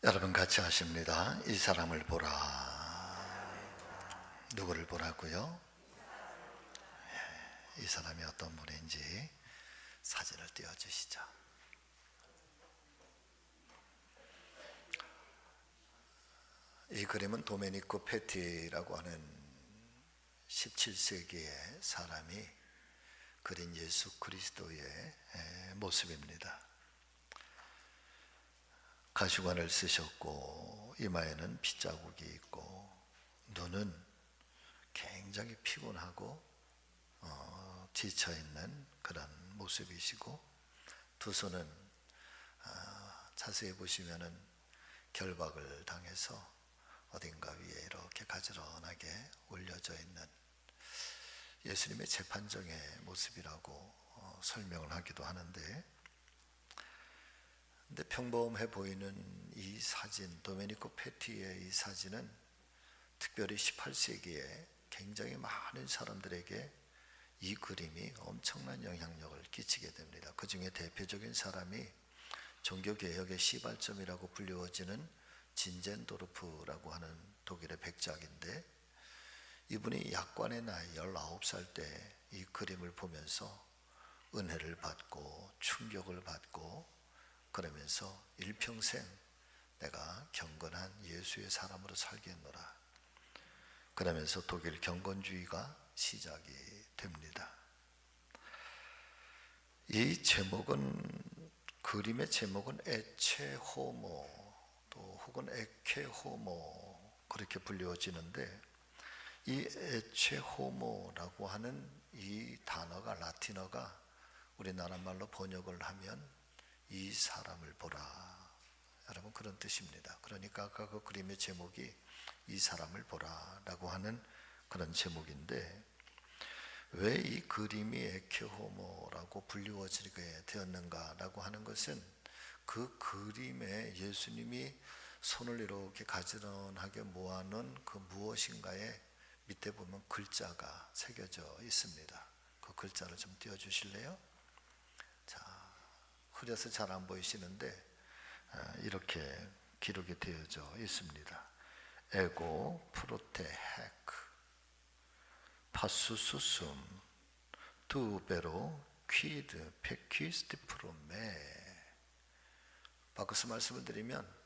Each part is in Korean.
여러분 같이 하십니다. 이 사람을 보라. 누구를 보라고요? 이 사람이 어떤 분인지 사진을 띄워주시죠. 이 그림은 도메니코 페티라고 하는 17세기의 사람이 그린 예수 그리스도의 모습입니다. 가시관을 쓰셨고 이마에는 핏자국이 있고 눈은 굉장히 피곤하고 지쳐있는 그런 모습이시고 두 손은 자세히 보시면은 결박을 당해서 어딘가 위에 이렇게 가지런하게 올려져 있는 예수님의 재판정의 모습이라고 설명을 하기도 하는데, 근데 평범해 보이는 이 사진, 도메니코 페티의 이 사진은 특별히 18세기에 굉장히 많은 사람들에게 이 그림이 엄청난 영향력을 끼치게 됩니다. 그 중에 대표적인 사람이 종교개혁의 시발점이라고 불리워지는 진젠도르프라고 하는 독일의 백작인데, 이분이 약관의 나이 19살 때 이 그림을 보면서 은혜를 받고 충격을 받고 그러면서 일평생 내가 경건한 예수의 사람으로 살겠노라 그러면서 독일 경건주의가 시작이 됩니다. 이 제목은, 그림의 제목은 에체 호모 또 혹은 에케 호모 그렇게 불려지는데, 이 에체 호모라고 하는 이 단어가 라틴어가 우리나라 말로 번역을 하면 이 사람을 보라, 여러분 그런 뜻입니다. 그러니까 아까 그 그림의 제목이 이 사람을 보라 라고 하는 그런 제목인데, 왜 이 그림이 에케호모라고 불리워지게 되었는가 라고 하는 것은 그 그림에 예수님이 손을 이렇게 가지런하게 모아놓은 그 무엇인가에 밑에 보면 글자가 새겨져 있습니다. 그 글자를 좀 띄워주실래요? 자, 흐려서 잘 안 보이시는데 이렇게 기록이 되어져 있습니다. 에고 프로테 헤크 파수수숨 두베로 퀴드 페퀴스티 프로메. 바꿔서 말씀을 드리면,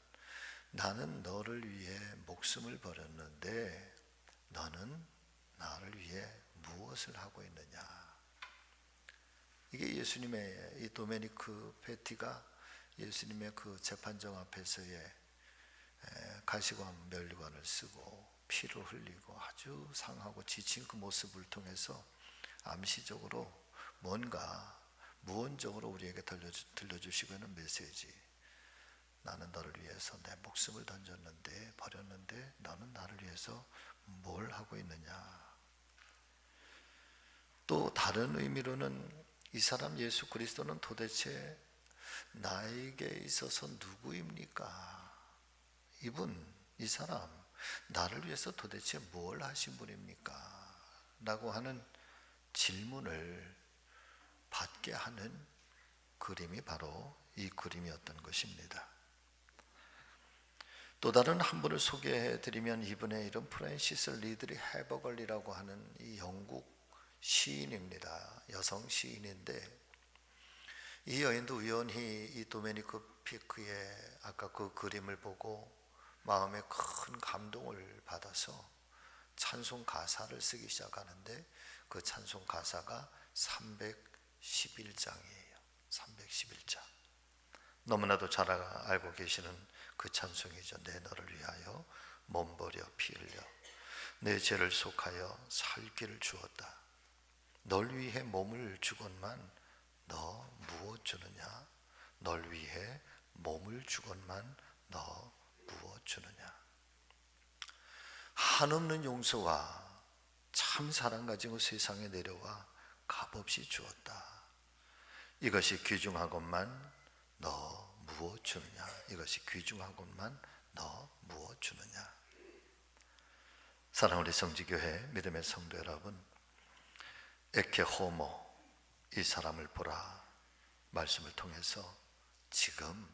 나는 너를 위해 목숨을 버렸는데 너는 나를 위해 무엇을 하고 있느냐. 이게 예수님의, 이 도메니크 페티가 예수님의 그 재판정 앞에서의 가시관 면류관을 쓰고 피를 흘리고 아주 상하고 지친 그 모습을 통해서 암시적으로 뭔가 무언적으로 우리에게 들려주시고 있는 메시지, 나는 너를 위해서 내 목숨을 던졌는데 버렸는데 너는 나를 위해서 뭘 하고 있느냐. 또 다른 의미로는 이 사람 예수 그리스도는 도대체 나에게 있어서 누구입니까? 이 사람 나를 위해서 도대체 뭘 하신 분입니까? 라고 하는 질문을 받게 하는 그림이 바로 이 그림이었던 것입니다. 또 다른 한 분을 소개해 드리면, 이분의 이름 프랜시스 리들리 해버걸리라고 하는 이 영국 시인입니다. 여성 시인인데, 이 여인도 우연히 이 도메니코 피크의 아까 그 그림을 보고 마음에 큰 감동을 받아서 찬송 가사를 쓰기 시작하는데, 그 찬송 가사가 311장이에요. 311장. 너무나도 잘 알고 계시는 그 찬송이죠. 내 너를 위하여 몸 버려 피 흘려 내 죄를 속하여 살 길을 주었다. 널 위해 몸을 주건만 너 무엇 주느냐. 널 위해 몸을 주건만 너 무엇 주느냐. 한없는 용서와 참 사랑 가지고 세상에 내려와 값없이 주었다. 이것이 귀중하건만 너 무엇 주느냐. 이것이 귀중하건만 너 무엇 주느냐. 사랑하는 우리 성지교회 믿음의 성도 여러분, 에케호모 이 사람을 보라 말씀을 통해서 지금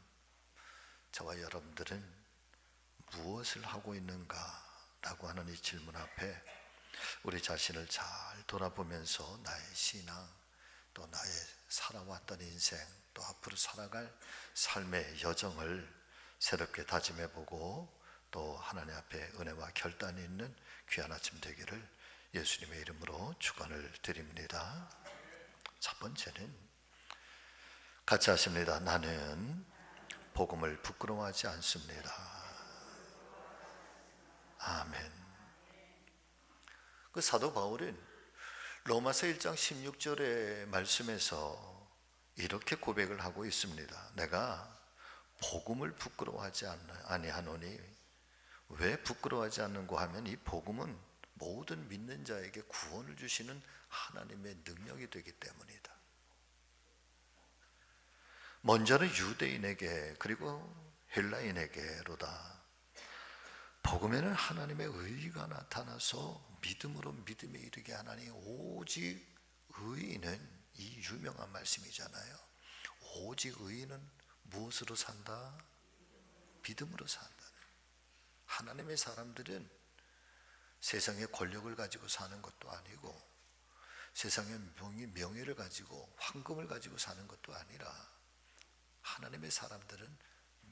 저와 여러분들은 무엇을 하고 있는가라고 하는 이 질문 앞에 우리 자신을 잘 돌아보면서 나의 신앙, 또 나의 살아왔던 인생, 또 앞으로 살아갈 삶의 여정을 새롭게 다짐해보고 또 하나님 앞에 은혜와 결단이 있는 귀한 아침 되기를 예수님의 이름으로 축원을 드립니다. 첫 번째는 같이 하십니다. 나는 복음을 부끄러워하지 않습니다. 아멘. 그 사도 바울은 로마서 1장 16절의 말씀에서 이렇게 고백을 하고 있습니다. 내가 복음을 부끄러워하지 아니하노니, 왜 부끄러워하지 않는고 하면 이 복음은 모든 믿는 자에게 구원을 주시는 하나님의 능력이 되기 때문이다. 먼저는 유대인에게 그리고 헬라인에게로다. 복음에는 하나님의 의가 나타나서 믿음으로 믿음에 이르게 하나니 오직 의인은, 이 유명한 말씀이잖아요. 오직 의인은 무엇으로 산다? 믿음으로 산다. 하나님의 사람들은 세상의 권력을 가지고 사는 것도 아니고 세상의 명예를 가지고 황금을 가지고 사는 것도 아니라 하나님의 사람들은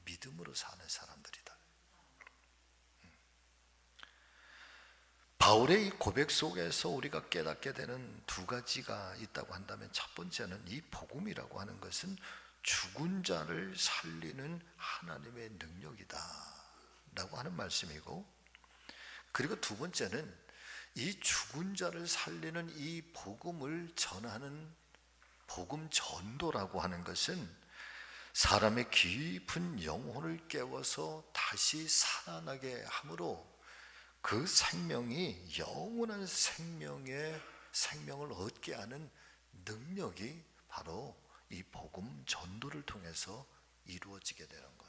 믿음으로 사는 사람들이다. 바울의 이 고백 속에서 우리가 깨닫게 되는 두 가지가 있다고 한다면, 첫 번째는 이 복음이라고 하는 것은 죽은 자를 살리는 하나님의 능력이다 라고 하는 말씀이고, 그리고 두 번째는 이 죽은 자를 살리는 이 복음을 전하는 복음 전도라고 하는 것은 사람의 깊은 영혼을 깨워서 다시 살아나게 함으로 그 생명이 영원한 생명을 얻게 하는 능력이 바로 이 복음 전도를 통해서 이루어지게 되는 것.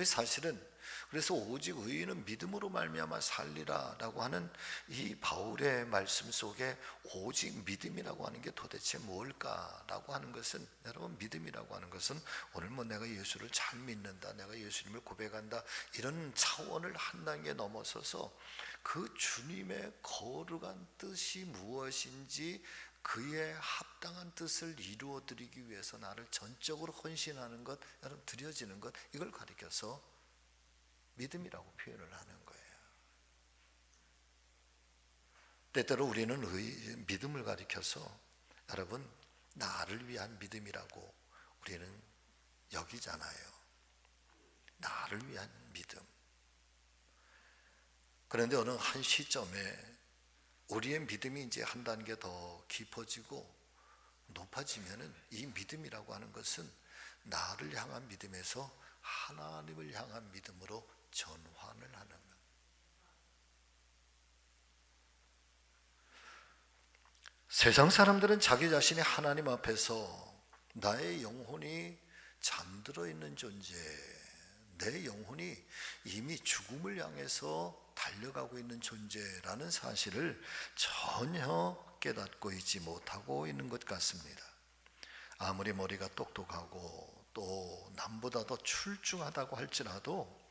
사실은 그래서 오직 의인은 믿음으로 말미암아 살리라 라고 하는 이 바울의 말씀 속에 오직 믿음이라고 하는 게 도대체 뭘까라고 하는 것은, 여러분, 믿음이라고 하는 것은 오늘 내가 예수를 잘 믿는다, 내가 예수님을 고백한다, 이런 차원을 한 단계 넘어서서 그 주님의 거룩한 뜻이 무엇인지 그의 합당한 뜻을 이루어드리기 위해서 나를 전적으로 헌신하는 것, 여러분, 드려지는 것, 이걸 가리켜서 믿음이라고 표현을 하는 거예요. 때때로 우리는 믿음을 가리켜서 여러분 나를 위한 믿음이라고 우리는 여기잖아요. 나를 위한 믿음. 그런데 어느 한 시점에 우리의 믿음이 이제 한 단계 더 깊어지고 높아지면은 이 믿음이라고 하는 것은 나를 향한 믿음에서 하나님을 향한 믿음으로 전환을 하는 것. 세상 사람들은 자기 자신이 하나님 앞에서 나의 영혼이 잠들어 있는 존재, 내 영혼이 이미 죽음을 향해서 달려가고 있는 존재라는 사실을 전혀 깨닫고 있지 못하고 있는 것 같습니다. 아무리 머리가 똑똑하고 또 남보다 더 출중하다고 할지라도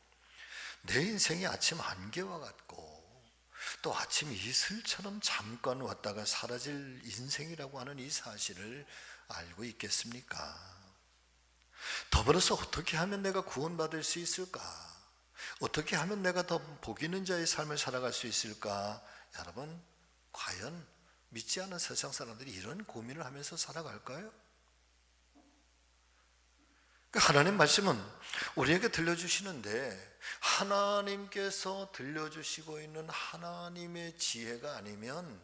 내 인생이 아침 안개와 같고 또 아침 이슬처럼 잠깐 왔다가 사라질 인생이라고 하는 이 사실을 알고 있겠습니까? 더불어서 어떻게 하면 내가 구원받을 수 있을까? 어떻게 하면 내가 더 복 있는 자의 삶을 살아갈 수 있을까? 여러분, 과연 믿지 않은 세상 사람들이 이런 고민을 하면서 살아갈까요? 하나님 말씀은 우리에게 들려주시는데, 하나님께서 들려주시고 있는 하나님의 지혜가 아니면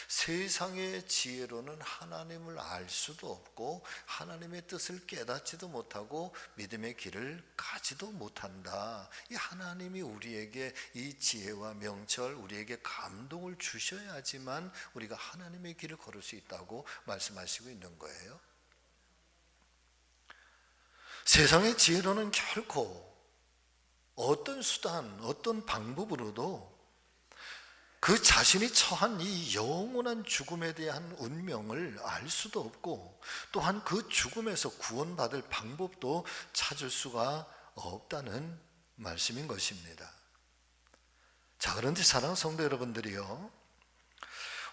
세상의 지혜로는 하나님을 알 수도 없고 하나님의 뜻을 깨닫지도 못하고 믿음의 길을 가지도 못한다. 이 하나님이 우리에게 이 지혜와 명철, 우리에게 감동을 주셔야지만 우리가 하나님의 길을 걸을 수 있다고 말씀하시고 있는 거예요. 세상의 지혜로는 결코 어떤 수단, 어떤 방법으로도 그 자신이 처한 이 영원한 죽음에 대한 운명을 알 수도 없고, 또한 그 죽음에서 구원받을 방법도 찾을 수가 없다는 말씀인 것입니다. 자, 그런데 사랑하는 성도 여러분들이요,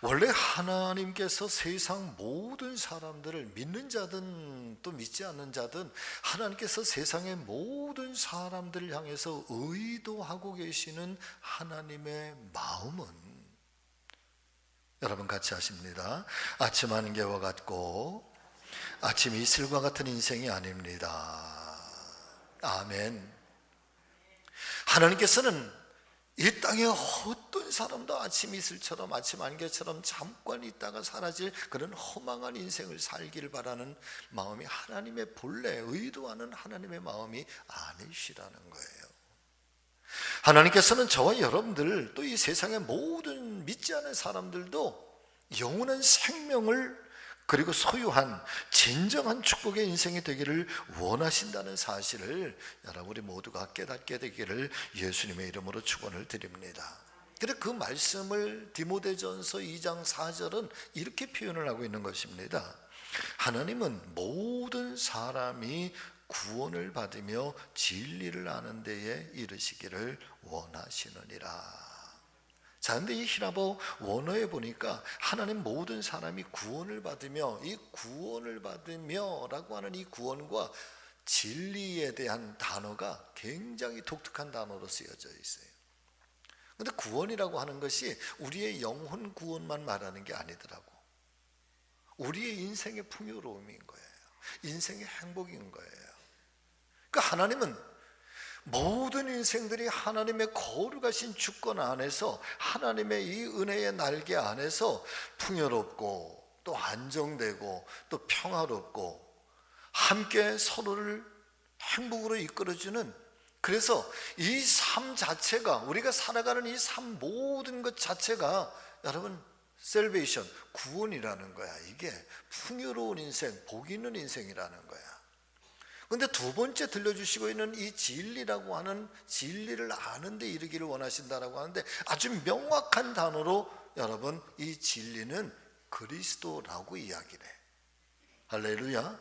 원래 하나님께서 세상 모든 사람들을, 믿는 자든 또 믿지 않는 자든, 하나님께서 세상의 모든 사람들을 향해서 의도하고 계시는 하나님의 마음은, 여러분 같이 하십니다. 아침 안개와 같고 아침 이슬과 같은 인생이 아닙니다. 아멘. 하나님께서는 이 땅에 어떤 사람도 아침 이슬처럼, 아침 안개처럼 잠깐 있다가 사라질 그런 허망한 인생을 살기를 바라는 마음이 하나님의 본래 의도하는 하나님의 마음이 아니시라는 거예요. 하나님께서는 저와 여러분들, 또 이 세상의 모든 믿지 않는 사람들도 영원한 생명을, 그리고 소유한 진정한 축복의 인생이 되기를 원하신다는 사실을 여러분 우리 모두가 깨닫게 되기를 예수님의 이름으로 축원을 드립니다. 그래서 그 말씀을 디모데전서 2장 4절은 이렇게 표현을 하고 있는 것입니다. 하나님은 모든 사람이 구원을 받으며 진리를 아는 데에 이르시기를 원하시느니라. 자, 근데 이 히라보 원어에 보니까 하나님 모든 사람이 구원을 받으며, 이 구원을 받으며 라고 하는 이 구원과 진리에 대한 단어가 굉장히 독특한 단어로 쓰여져 있어요. 근데 구원이라고 하는 것이 우리의 영혼 구원만 말하는 게 아니더라고. 우리의 인생의 풍요로움인 거예요. 인생의 행복인 거예요. 그러니까 하나님은 모든 인생들이 하나님의 거룩하신 주권 안에서, 하나님의 이 은혜의 날개 안에서 풍요롭고 또 안정되고 또 평화롭고 함께 서로를 행복으로 이끌어주는, 그래서 이 삶 자체가, 우리가 살아가는 이 삶 모든 것 자체가 여러분 셀베이션, 구원이라는 거야. 이게 풍요로운 인생, 복 있는 인생이라는 거야. 그런데 두 번째 들려주시고 있는 이 진리라고 하는, 진리를 아는 데 이르기를 원하신다라고 하는데, 아주 명확한 단어로 여러분 이 진리는 그리스도라고 이야기를 해. 할렐루야.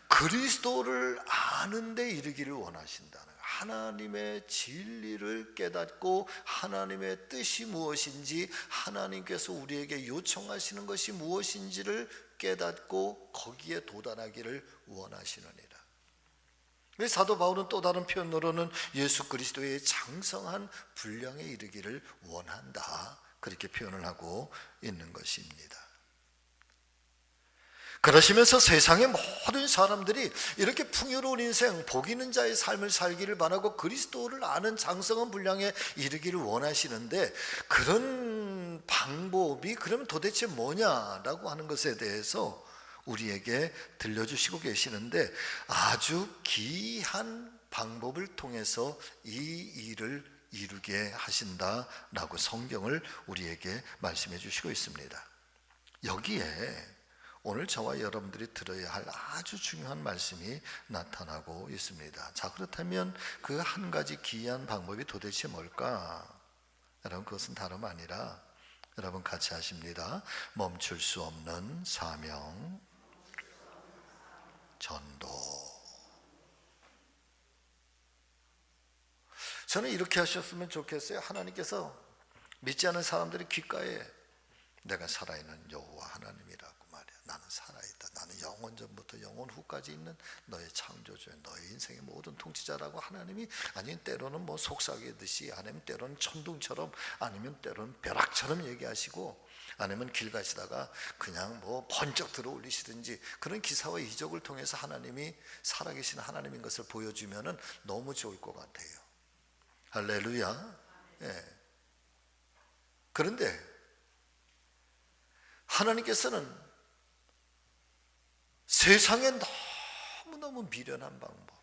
그리스도를 아는 데 이르기를 원하신다는 거예요. 하나님의 진리를 깨닫고 하나님의 뜻이 무엇인지, 하나님께서 우리에게 요청하시는 것이 무엇인지를 깨닫고 거기에 도달하기를 원하시느니라. 사도 바울은 또 다른 표현으로는 예수 그리스도의 장성한 분량에 이르기를 원한다, 그렇게 표현을 하고 있는 것입니다. 그러시면서 세상의 모든 사람들이 이렇게 풍요로운 인생, 복 있는 자의 삶을 살기를 바라고 그리스도를 아는 장성한 분량에 이르기를 원하시는데, 그런 방법이 그러면 도대체 뭐냐라고 하는 것에 대해서 우리에게 들려주시고 계시는데, 아주 기이한 방법을 통해서 이 일을 이루게 하신다라고 성경을 우리에게 말씀해 주시고 있습니다. 여기에 오늘 저와 여러분들이 들어야 할 아주 중요한 말씀이 나타나고 있습니다. 자, 그렇다면 그 한 가지 기이한 방법이 도대체 뭘까? 여러분, 그것은 다름 아니라, 여러분 같이 하십니다. 멈출 수 없는 사명, 전도. 저는 이렇게 하셨으면 좋겠어요. 하나님께서 믿지 않는 사람들이 귓가에 내가 살아있는 여호와 하나님이라고 말이야. 나는 살아있다. 나는 영원 전부터 영원 후까지 있는 너의 창조주야. 너의 인생의 모든 통치자라고 하나님이, 아니면 때로는 뭐 속삭이듯이, 아니면 때로는 천둥처럼, 아니면 때로는 벼락처럼 얘기하시고, 아니면 길 가시다가 그냥 뭐 번쩍 들어 올리시든지, 그런 기사와 이적을 통해서 하나님이 살아계신 하나님인 것을 보여주면은 너무 좋을 것 같아요. 할렐루야. 예. 그런데 하나님께서는 세상에 너무너무 미련한 방법,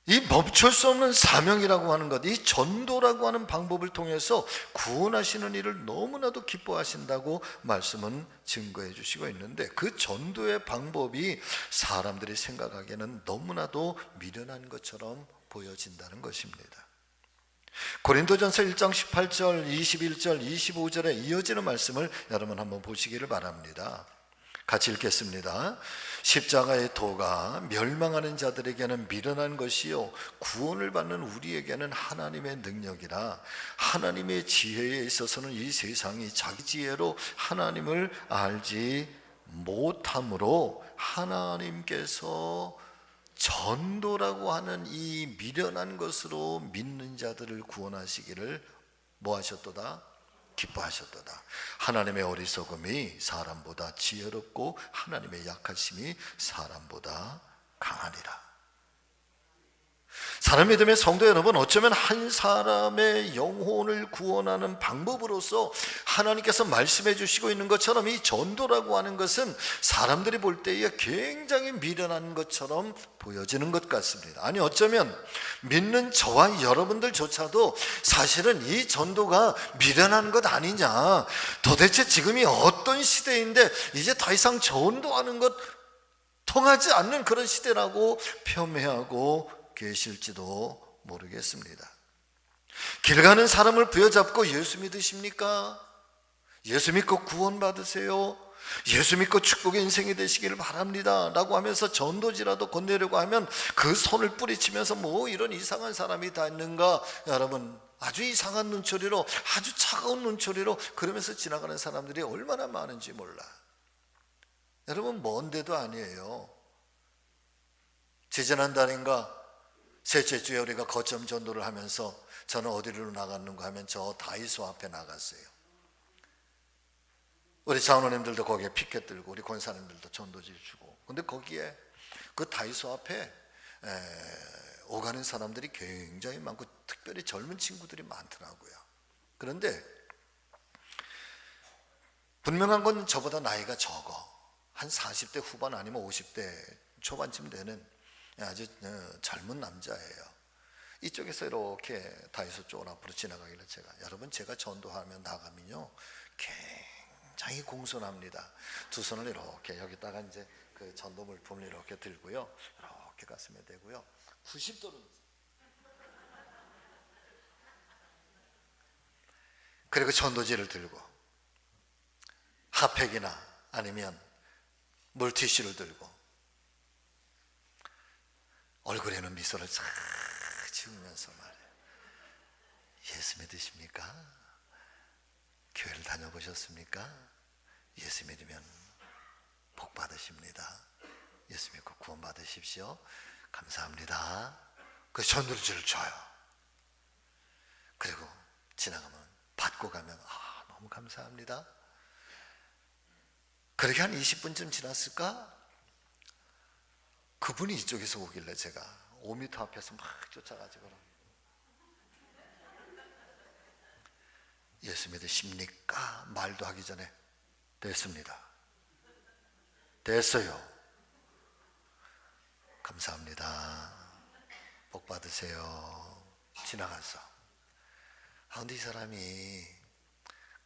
이 멈출 수 없는 사명이라고 하는 것, 이 전도라고 하는 방법을 통해서 구원하시는 일을 너무나도 기뻐하신다고 말씀은 증거해 주시고 있는데, 그 전도의 방법이 사람들이 생각하기에는 너무나도 미련한 것처럼 보여진다는 것입니다. 고린도전서 1장 18절, 21절, 25절에 이어지는 말씀을 여러분 한번 보시기를 바랍니다. 같이 읽겠습니다. 십자가의 도가 멸망하는 자들에게는 미련한 것이요 구원을 받는 우리에게는 하나님의 능력이라. 하나님의 지혜에 있어서는 이 세상이 자기 지혜로 하나님을 알지 못함으로 하나님께서 전도라고 하는 이 미련한 것으로 믿는 자들을 구원하시기를 뭐 하셨도다? 기뻐하셨도다. 하나님의 어리석음이 사람보다 지혜롭고 하나님의 약하심이 사람보다 강하니라. 사랑 믿음의 성도 여러분, 어쩌면 한 사람의 영혼을 구원하는 방법으로서 하나님께서 말씀해 주시고 있는 것처럼 이 전도라고 하는 것은 사람들이 볼 때에 굉장히 미련한 것처럼 보여지는 것 같습니다. 아니, 어쩌면 믿는 저와 여러분들조차도 사실은 이 전도가 미련한 것 아니냐, 도대체 지금이 어떤 시대인데 이제 더 이상 전도하는 것 통하지 않는 그런 시대라고 폄훼하고 계실지도 모르겠습니다. 길 가는 사람을 부여잡고 예수 믿으십니까? 예수 믿고 구원 받으세요. 예수 믿고 축복의 인생이 되시기를 바랍니다 라고 하면서 전도지라도 건네려고 하면 그 손을 뿌리치면서 뭐 이런 이상한 사람이 다 있는가, 여러분, 아주 이상한 눈초리로, 아주 차가운 눈초리로 그러면서 지나가는 사람들이 얼마나 많은지 몰라. 여러분, 먼 데도 아니에요. 지지난달인가 셋째 주에 우리가 거점 전도를 하면서 저는 어디로 나갔는가 하면 저 다이소 앞에 나갔어요. 우리 장로님들도 거기에 피켓 들고 우리 권사님들도 전도지를 주고, 근데 거기에 그 다이소 앞에 오가는 사람들이 굉장히 많고 특별히 젊은 친구들이 많더라고요. 그런데 분명한 건 저보다 나이가 적어. 한 40대 후반 아니면 50대 초반쯤 되는 아주 젊은 남자예요. 이쪽에서 이렇게 다이소 쪽으로 앞으로 지나가길래 제가 전도하면 나가면요 굉장히 공손합니다. 두 손을 이렇게 여기다가 이제 그 전도 물품을 이렇게 들고요, 이렇게 가슴에 대고요, 90도로, 그리고 전도지를 들고 핫팩이나 아니면 물티슈를 들고 얼굴에는 미소를 싹 지으면서 말해요. 예수 믿으십니까? 교회를 다녀보셨습니까? 예수 믿으면 복 받으십니다. 예수 믿고 구원 받으십시오. 감사합니다. 그 전도지를 줘요. 그리고 지나가면 받고 가면 너무 감사합니다. 그렇게 한 20분쯤 지났을까? 그분이 이쪽에서 오길래 제가 5m 앞에서 막 쫓아가지고 예수 믿으십니까? 말도 하기 전에 됐습니다. 됐어요. 감사합니다. 복 받으세요. 지나가서. 근데 이 사람이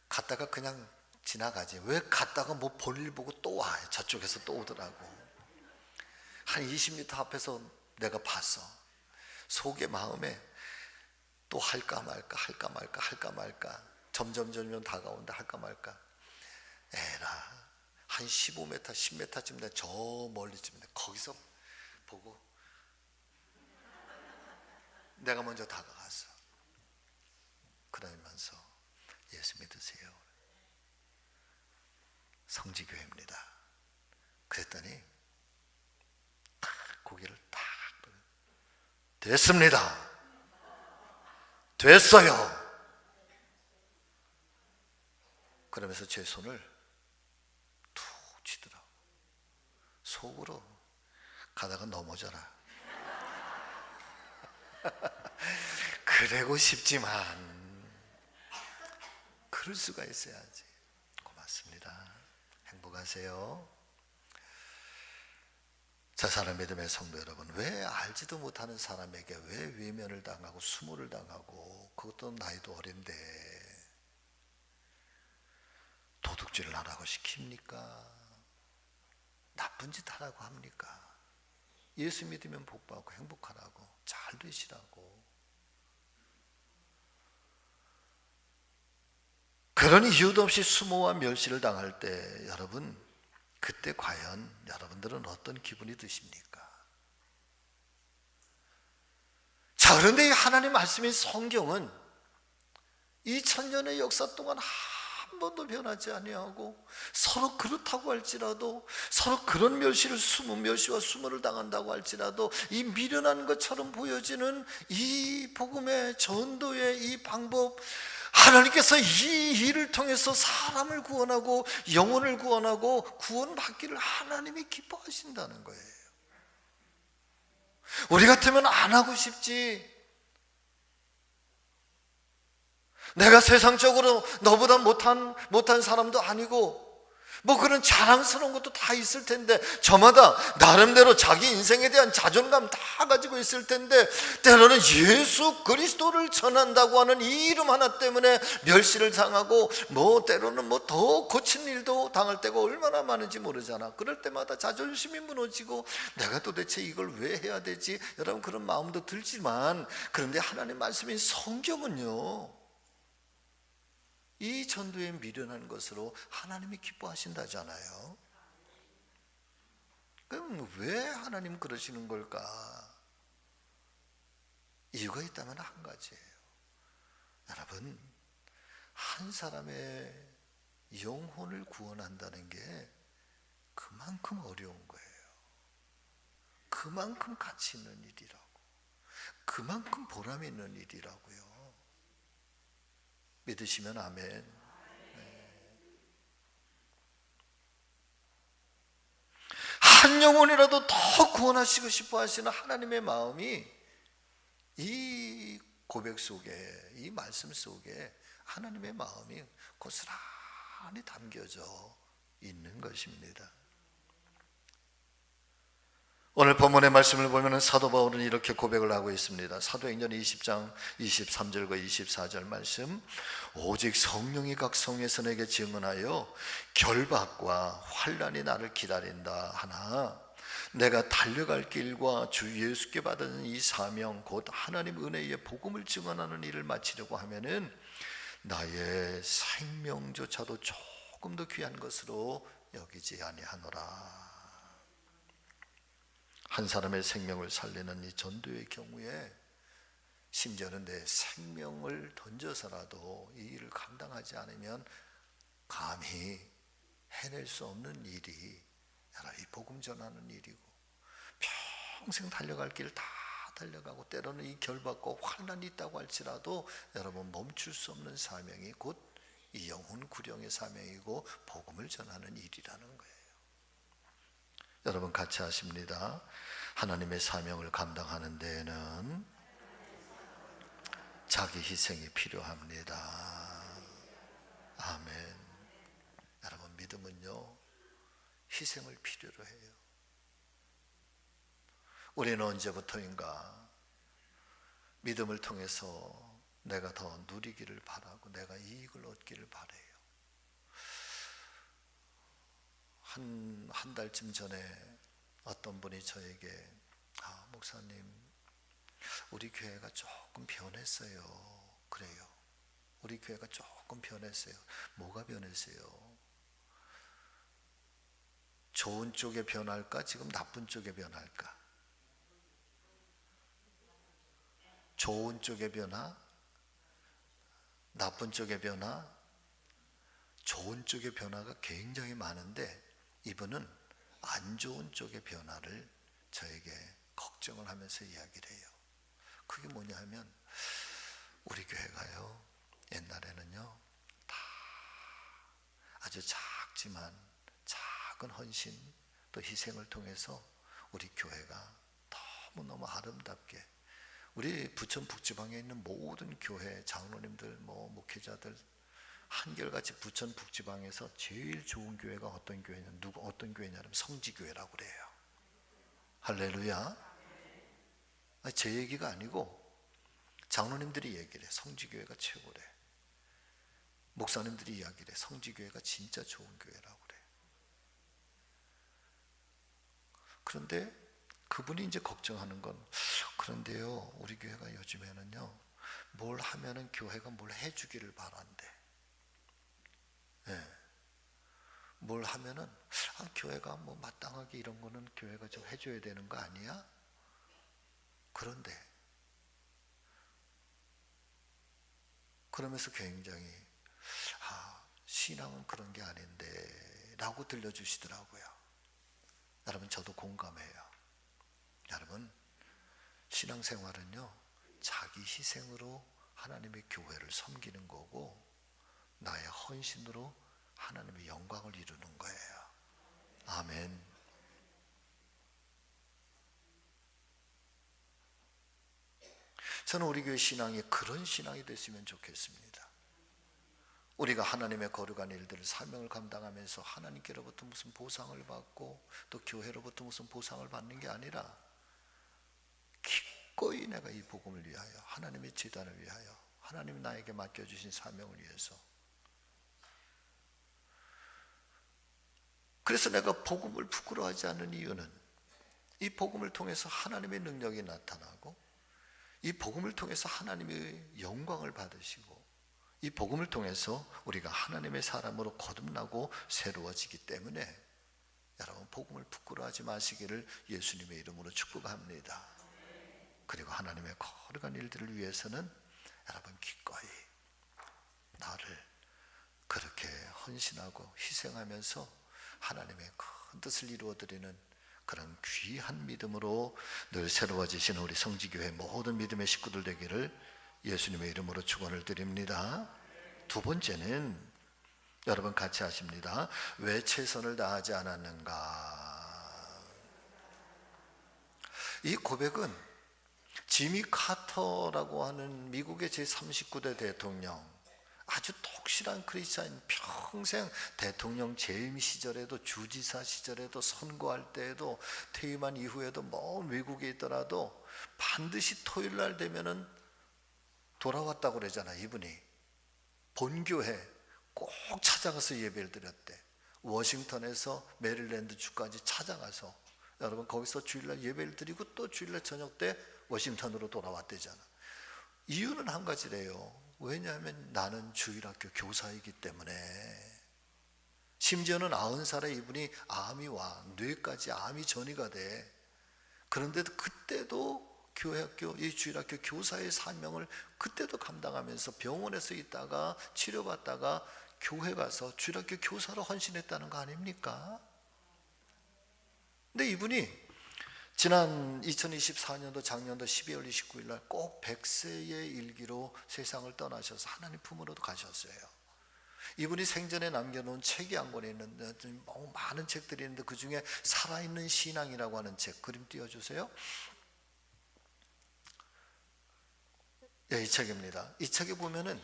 갔다가 그냥 지나가지 왜 갔다가 뭐 볼일 보고 또 와요. 저쪽에서 또 오더라고. 한 20m 앞에서 내가 봤어. 속의 마음에 또 할까 말까 점점 다가온다. 할까 말까. 에라, 한 15m 10m쯤 돼, 저 멀리쯤 돼. 거기서 보고 내가 먼저 다가갔어. 그러면서 예수 믿으세요. 성지교회입니다. 그랬더니 고개를 딱 됐습니다. 됐어요. 그러면서 제 손을 툭 치더라고. 속으로 가다가 넘어져라. 그러고 싶지만 그럴 수가 있어야지. 고맙습니다. 행복하세요. 자, 사랑 믿음의 성도 여러분, 왜 알지도 못하는 사람에게 왜 외면을 당하고 수모를 당하고, 그것도 나이도 어린데 도둑질을 하라고 시킵니까? 나쁜 짓 하라고 합니까? 예수 믿으면 복받고 행복하라고, 잘 되시라고. 그런 이유도 없이 수모와 멸시를 당할 때 여러분, 그때 과연 여러분들은 어떤 기분이 드십니까? 자, 그런데 이 하나님 말씀인 성경은 2000년의 역사 동안 한 번도 변하지 아니하고, 서로 그렇다고 할지라도, 서로 그런 멸시와 수모를 당한다고 할지라도, 이 미련한 것처럼 보여지는 이 복음의 전도의 이 방법, 하나님께서 이 일을 통해서 사람을 구원하고 영혼을 구원하고 구원받기를 하나님이 기뻐하신다는 거예요. 우리 같으면 안 하고 싶지. 내가 세상적으로 너보다 못한 사람도 아니고, 뭐 그런 자랑스러운 것도 다 있을 텐데, 저마다 나름대로 자기 인생에 대한 자존감 다 가지고 있을 텐데, 때로는 예수 그리스도를 전한다고 하는 이 이름 하나 때문에 멸시를 당하고, 뭐 때로는 뭐 더 고친 일도 당할 때가 얼마나 많은지 모르잖아. 그럴 때마다 자존심이 무너지고, 내가 도대체 이걸 왜 해야 되지? 여러분, 그런 마음도 들지만, 그런데 하나님 말씀인 성경은요, 이 전도에 미련한 것으로 하나님이 기뻐하신다잖아요. 그럼 왜 하나님 그러시는 걸까? 이유가 있다면 한 가지예요. 여러분, 한 사람의 영혼을 구원한다는 게 그만큼 어려운 거예요. 그만큼 가치 있는 일이라고, 그만큼 보람 있는 일이라고요. 믿으시면 아멘. 네. 한 영혼이라도 더 구원하시고 싶어 하시는 하나님의 마음이 이 고백 속에, 이 말씀 속에 하나님의 마음이 고스란히 담겨져 있는 것입니다. 오늘 본문의 말씀을 보면 사도 바울은 이렇게 고백을 하고 있습니다. 사도행전 20장 23절과 24절 말씀, 오직 성령이 각 성에서 내게 증언하여 결박과 환난이 나를 기다린다 하나, 내가 달려갈 길과 주 예수께 받은 이 사명 곧 하나님 은혜의 복음을 증언하는 일을 마치려고 하면은 나의 생명조차도 조금 더 귀한 것으로 여기지 아니하노라. 한 사람의 생명을 살리는 이 전도의 경우에 심지어는 내 생명을 던져서라도 이 일을 감당하지 않으면 감히 해낼 수 없는 일이 이 복음 전하는 일이고, 평생 달려갈 길 다 달려가고, 때로는 이 결박과 환난이 있다고 할지라도 여러분 멈출 수 없는 사명이 곧 이 영혼 구령의 사명이고 복음을 전하는 일이라는 거예요. 여러분 같이 하십니다. 하나님의 사명을 감당하는 데에는 자기 희생이 필요합니다. 아멘. 여러분, 믿음은요, 희생을 필요로 해요. 우리는 언제부터인가 믿음을 통해서 내가 더 누리기를 바라고 내가 이익을 얻기를 바라요. 한 달쯤 전에 어떤 분이 저에게, 목사님, 우리 교회가 조금 변했어요. 그래요. 우리 교회가 조금 변했어요. 뭐가 변했어요? 좋은 쪽에 변할까? 지금 나쁜 쪽에 변할까? 좋은 쪽의 변화? 나쁜 쪽의 변화? 좋은 쪽의 변화가 굉장히 많은데, 이분은 안 좋은 쪽의 변화를 저에게 걱정을 하면서 이야기를 해요. 그게 뭐냐 하면, 우리 교회가요, 옛날에는요, 다 아주 작지만 작은 헌신 또 희생을 통해서 우리 교회가 너무너무 아름답게, 우리 부천 북지방에 있는 모든 교회 장로님들, 목회자들 한결같이 부천 북지방에서 제일 좋은 교회가 어떤 교회냐면 성지교회라고 그래요. 할렐루야. 제 얘기가 아니고 장로님들이 얘기를 해. 성지교회가 최고래. 목사님들이 이야기를 해. 성지교회가 진짜 좋은 교회라고 그래. 그런데 그분이 이제 걱정하는 건, 그런데요, 우리 교회가 요즘에는요, 뭘 하면은 교회가 뭘 해주기를 바란대. 네. 뭘 하면은 교회가 뭐 마땅하게 이런 거는 교회가 좀 해줘야 되는 거 아니야? 그런데 그러면서 굉장히 신앙은 그런 게 아닌데 라고 들려주시더라고요. 여러분, 저도 공감해요. 여러분, 신앙생활은요, 자기 희생으로 하나님의 교회를 섬기는 거고 나의 헌신으로 하나님의 영광을 이루는 거예요. 아멘. 저는 우리 교회 신앙이 그런 신앙이 됐으면 좋겠습니다. 우리가 하나님의 거룩한 일들을 사명을 감당하면서 하나님께로부터 무슨 보상을 받고 또 교회로부터 무슨 보상을 받는 게 아니라 기꺼이 내가 이 복음을 위하여, 하나님의 제단을 위하여, 하나님이 나에게 맡겨주신 사명을 위해서, 그래서 내가 복음을 부끄러워하지 않는 이유는 이 복음을 통해서 하나님의 능력이 나타나고 이 복음을 통해서 하나님의 영광을 받으시고 이 복음을 통해서 우리가 하나님의 사람으로 거듭나고 새로워지기 때문에 여러분, 복음을 부끄러워하지 마시기를 예수님의 이름으로 축복합니다. 그리고 하나님의 거룩한 일들을 위해서는 여러분, 기꺼이 나를 그렇게 헌신하고 희생하면서 하나님의 큰 뜻을 이루어드리는 그런 귀한 믿음으로 늘 새로워지시는 우리 성지교회 모든 믿음의 식구들 되기를 예수님의 이름으로 축원을 드립니다. 두 번째는 여러분 같이 하십니다. 왜 최선을 다하지 않았는가? 이 고백은 지미 카터라고 하는 미국의 제39대 대통령, 아주 독실한 크리스찬, 평생 대통령 재임 시절에도 주지사 시절에도 선거할 때에도 퇴임한 이후에도 먼 외국에 있더라도 반드시 토요일날 되면은 돌아왔다고 그러잖아요. 이분이 본교회 꼭 찾아가서 예배를 드렸대. 워싱턴에서 메릴랜드 주까지 찾아가서 여러분 거기서 주일날 예배를 드리고 또 주일날 저녁 때 워싱턴으로 돌아왔대잖아. 이유는 한 가지래요. 왜냐하면 나는 주일학교 교사이기 때문에. 심지어는 90살에 이분이 암이 와, 뇌까지 암이 전이가 돼. 그런데도 그때도 교회학교, 이 주일학교 교사의 사명을 그때도 감당하면서 병원에서 있다가 치료받다가 교회 가서 주일학교 교사로 헌신했다는 거 아닙니까? 근데 이분이 지난 2024년도 작년도 12월 29일 날 꼭 100세의 일기로 세상을 떠나셔서 하나님 품으로도 가셨어요. 이분이 생전에 남겨놓은 책이 한 권에 있는데 너무 많은 책들이 있는데 그 중에 살아있는 신앙이라고 하는 책, 그림 띄워주세요. 예, 이 책입니다. 이 책에 보면은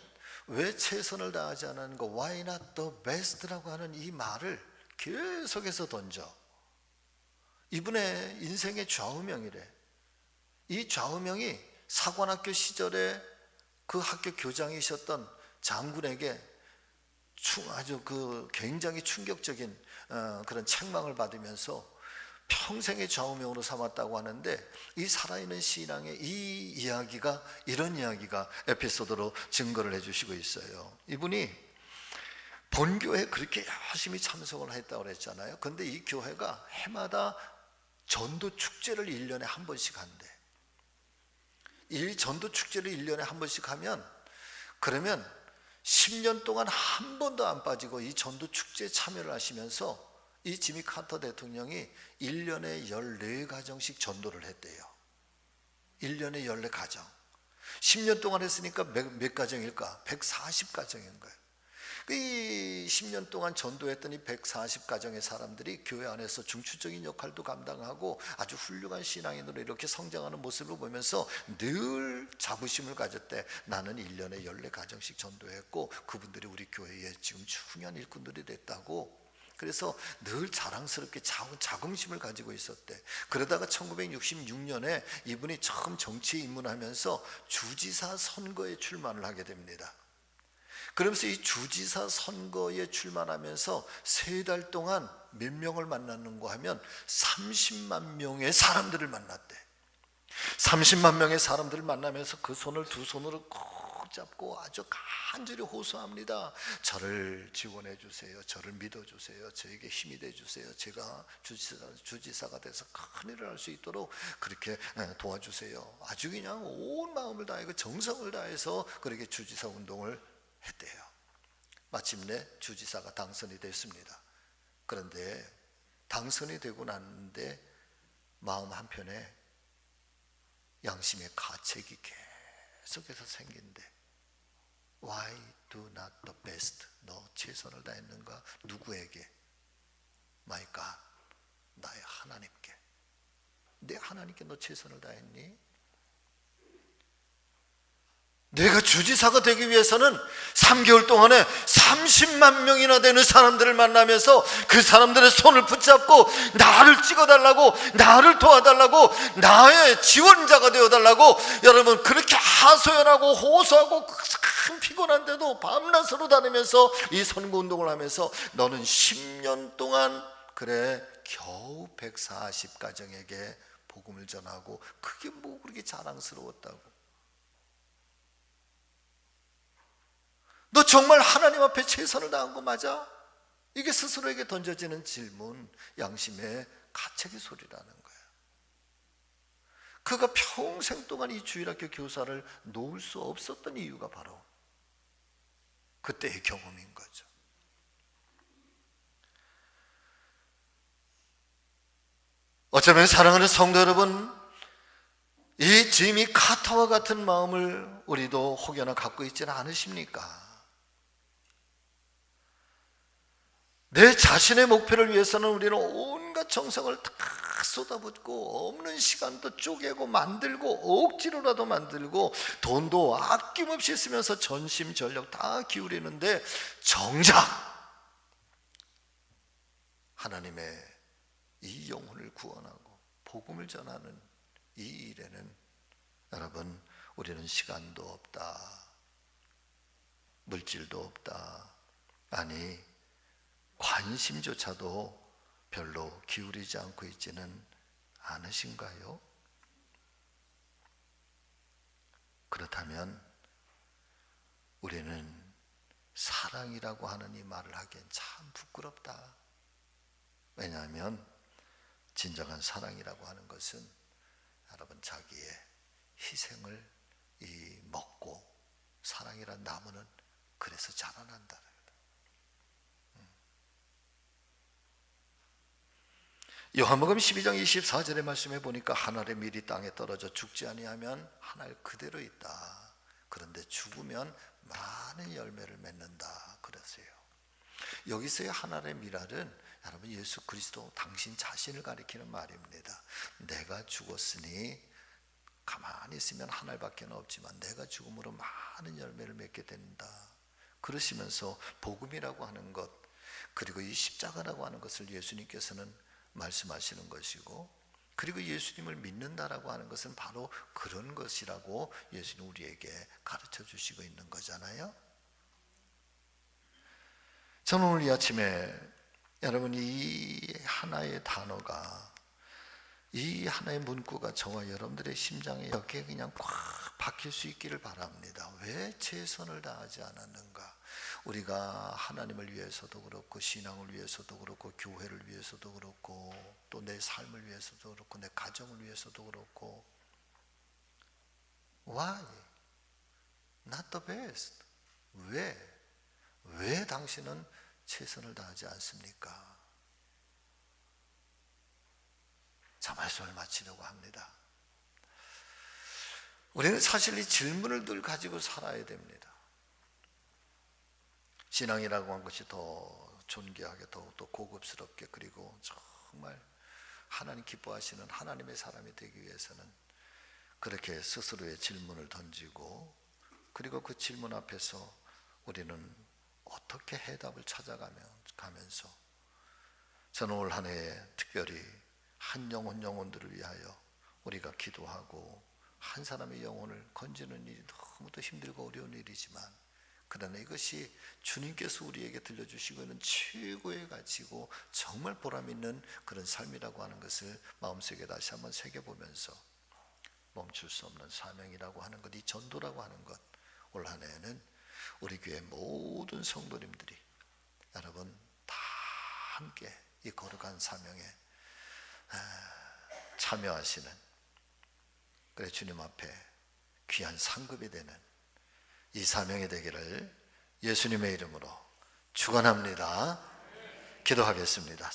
왜 최선을 다하지 않은 거, Why not the best라고 하는 이 말을 계속해서 던져. 이분의 인생의 좌우명이래. 이 좌우명이 사관학교 시절에 그 학교 교장이셨던 장군에게 아주 굉장히 충격적인 그런 책망을 받으면서 평생의 좌우명으로 삼았다고 하는데, 이 살아있는 신앙의 이 이야기가, 이런 이야기가 에피소드로 증거를 해주시고 있어요. 이분이 본교회에 그렇게 열심히 참석을 했다고 그랬잖아요. 그런데 이 교회가 해마다 전도 축제를 1년에 한 번씩 한대. 이 전도 축제를 1년에 한 번씩 하면, 그러면 10년 동안 한 번도 안 빠지고 이 전도 축제에 참여를 하시면서 이 지미 카터 대통령이 1년에 14가정씩 전도를 했대요. 1년에 14가정. 10년 동안 했으니까 몇 가정일까? 140가정인 거예요. 이 10년 동안 전도했더니 140가정의 사람들이 교회 안에서 중추적인 역할도 감당하고 아주 훌륭한 신앙인으로 이렇게 성장하는 모습을 보면서 늘 자부심을 가졌대. 나는 1년에 14가정씩 전도했고 그분들이 우리 교회에 지금 중요한 일꾼들이 됐다고. 그래서 늘 자랑스럽게 자긍심을 가지고 있었대. 그러다가 1966년에 이분이 처음 정치에 입문하면서 주지사 선거에 출마를 하게 됩니다. 그러면서 이 주지사 선거에 출마하면서 3달 동안 몇 명을 만났는가 하면 30만 명의 사람들을 만났대. 30만 명의 사람들을 만나면서 그 손을 두 손으로 꼭 붙잡고 아주 간절히 호소합니다. 저를 지원해 주세요. 저를 믿어 주세요. 저에게 힘이 돼 주세요. 제가 주지사가 돼서 큰 일을 할 수 있도록 그렇게 도와주세요. 아주 그냥 온 마음을 다하고 정성을 다해서 그렇게 주지사 운동을 했대요. 마침내 주지사가 당선이 됐습니다. 그런데 당선이 되고 났는데 마음 한편에 양심의 가책이 계속해서 생긴대. Why do not the best? 너 최선을 다했는가? 누구에게? My God, 나의 하나님께. 내 하나님께 너 최선을 다했니? 내가 주지사가 되기 위해서는 3개월 동안에 30만 명이나 되는 사람들을 만나면서 그 사람들의 손을 붙잡고 나를 찍어달라고, 나를 도와달라고, 나의 지원자가 되어달라고 여러분 그렇게 하소연하고 호소하고 참 피곤한데도 밤낮으로 다니면서 이 선거운동을 하면서 너는 10년 동안 그래 겨우 140가정에게 복음을 전하고 그게 뭐 그렇게 자랑스러웠다고. 너 정말 하나님 앞에 최선을 다한 거 맞아? 이게 스스로에게 던져지는 질문, 양심의 가책의 소리라는 거예요. 그가 평생 동안 이 주일학교 교사를 놓을 수 없었던 이유가 바로 그때의 경험인 거죠. 어쩌면 사랑하는 성도 여러분, 이 지미 카터와 같은 마음을 우리도 혹여나 갖고 있지는 않으십니까? 내 자신의 목표를 위해서는 우리는 온갖 정성을 다 쏟아붓고 없는 시간도 쪼개고 만들고 억지로라도 만들고 돈도 아낌없이 쓰면서 전심전력 다 기울이는데 정작 하나님의 이 영혼을 구원하고 복음을 전하는 이 일에는 여러분 우리는 시간도 없다, 물질도 없다, 아니 관심조차도 별로 기울이지 않고 있지는 않으신가요? 그렇다면 우리는 사랑이라고 하는 이 말을 하기엔 참 부끄럽다. 왜냐하면 진정한 사랑이라고 하는 것은 여러분 자기의 희생을 먹고 사랑이란 나무는 그래서 자라난다. 요한복음 12장 24절의 말씀에 보니까 한 알의 밀이 땅에 떨어져 죽지 아니하면 한 알 그대로 있다. 그런데 죽으면 많은 열매를 맺는다 그랬어요. 여기서의 한 알의 밀알은 여러분 예수 그리스도 당신 자신을 가리키는 말입니다. 내가 죽었으니 가만히 있으면 한 알밖에 없지만 내가 죽음으로 많은 열매를 맺게 된다. 그러시면서 복음이라고 하는 것 그리고 이 십자가라고 하는 것을 예수님께서는 말씀하시는 것이고, 그리고 예수님을 믿는다라고 하는 것은 바로 그런 것이라고 예수님 우리에게 가르쳐 주시고 있는 거잖아요. 저는 오늘 이 아침에 여러분 이 하나의 단어가, 이 하나의 문구가 저와 여러분들의 심장에 여기에 그냥 꽉 박힐 수 있기를 바랍니다. 왜 최선을 다하지 않았는가? 우리가 하나님을 위해서도 그렇고 신앙을 위해서도 그렇고 교회를 위해서도 그렇고 또 내 삶을 위해서도 그렇고 내 가정을 위해서도 그렇고 Why? Not the best. 왜 당신은 최선을 다하지 않습니까? 자, 말씀을 마치려고 합니다. 우리는 사실 이 질문을 늘 가지고 살아야 됩니다. 신앙이라고 한 것이 더 존귀하게 더욱더 고급스럽게 그리고 정말 하나님 기뻐하시는 하나님의 사람이 되기 위해서는 그렇게 스스로의 질문을 던지고 그리고 그 질문 앞에서 우리는 어떻게 해답을 찾아가면서 저는 올 한 해 특별히 한 영혼들을 위하여 우리가 기도하고 한 사람의 영혼을 건지는 일이 너무도 힘들고 어려운 일이지만 그러나 이것이 주님께서 우리에게 들려주시고 있는 최고의 가치고 정말 보람 있는 그런 삶이라고 하는 것을 마음속에 다시 한번 새겨보면서 멈출 수 없는 사명이라고 하는 것, 이 전도라고 하는 것 올 한 해에는 우리 교회 모든 성도님들이 여러분 다 함께 이 거룩한 사명에 참여하시는, 그래 주님 앞에 귀한 상급이 되는 이 사명이 되기를 예수님의 이름으로 축원합니다. 기도하겠습니다.